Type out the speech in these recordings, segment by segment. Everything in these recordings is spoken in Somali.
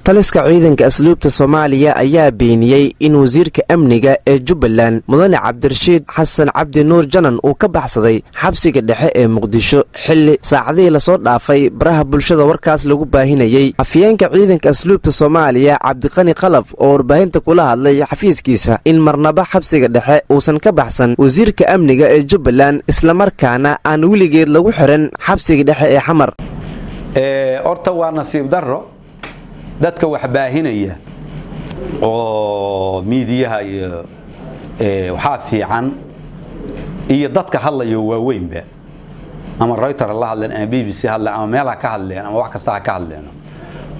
taliska ciidanka asluubta Soomaaliya ayaa beeniyay in wasiirka amniga ee Jubbaland Mudane Cabdirashiid Xasan Cabdi Nuur Janan uu ka baxsaday xabsiga dhexe ee Muqdisho xilli saacadii la soo dhaafay baraha bulshada warkaas lagu baahinayay. Afyeenka ciidanka asluubta Soomaaliya Cabdiqani Qalaf oo warbaahinta kula hadlay xafiiskiisa in marnaba xabsiga dhexe uusan ka baxsan wasiirka amniga ee Jubbaland isla markaana aan wiligeed lagu xiran xabsiga dhexe ee Xamar. horta waa nasiib darro dadka wax baahinaya oo miidiyaha iyo waxa fiican iyo dadka hadlayo waaweynba ama Reuters la hadleen ama BBC hadleen ama meelaha ka hadleen ama wax kasta ka hadleen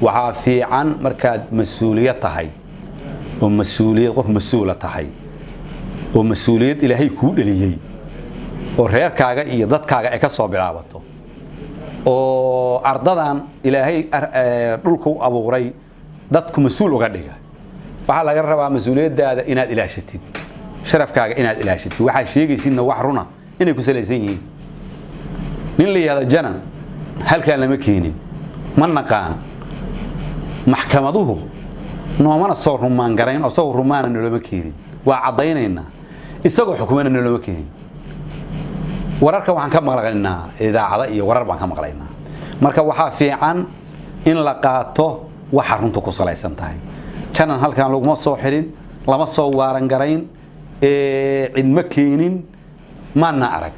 waxa fiican markaad mas'uuliyad tahay oo mas'uuliyad qof mas'uul tahay oo mas'uuliyad Ilaahay ku dhaliyay oo reerkaaga iyo dadkaaga ay ka soo bilaabato oo ardadan Ilaahay dhulku abuuray dadku mas'uul uga dhiga waxa laga rabaa mas'uuliyadaada inaad ilaashatid sharafkaaga inaad ilaashatid waxa sheegaysidna wax runa inay ku salaysan yihiin nin la yiraahdo Janan halkaan lama keenin ma naqaan maxkamaduhu noomana soo rumaan garayn oo soo rumaana lama keenin waa cadaynayna isagoo xukuumana lama keenin wararka waxaan ka maqlaynaa idaacada iyo warar baan ka maqlaynaa marka waxa fiican in la qaato waxa runta ku salaysan tahay Janan halkaan lagu ma soo xirin lama soo waaran garayn cid ma keenin maana arag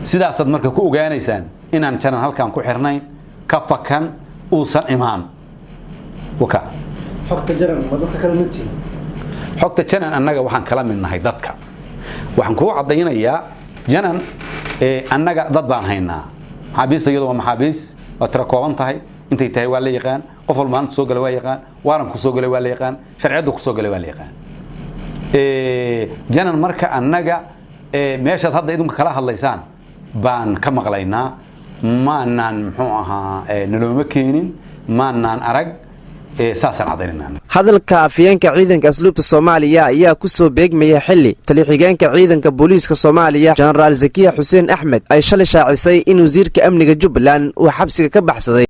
sidaas aad marka ku ogaanaysaan inaan Janan halkaan ku xirnayn ka fakan uusan imaan waka xogta Janan ma dadka kala midtii xogta Janan annaga waxaan kala midnahay dadka waxaan ku cadaynayaa Janan annaga dad baan haynaa xabiis iyadoo maxabiis oo tira kooban tahay intay tahay waa la yaqaan qof walba soo galay waa yaqaan waaran ku soo galay waa la yaqaan sharciyadu ku soo galay waa la yaqaan Janan marka annaga meeshaad hadda idinku kala hadlaysaan baan ka maqlaynaa maanaan muxuu ahaa nalooma keenin maanaan arag saasan cadaynayna hadalka afyeenka ciidanka asluubta Soomaaliya ayaa ku soo beegmaya xilli talixigaanka ciidanka booliiska Soomaaliya General Zakiya Xuseen Axmed ay shalay shaacisay in wasiirka amniga Jubbaland uu xabsiga ka baxsaday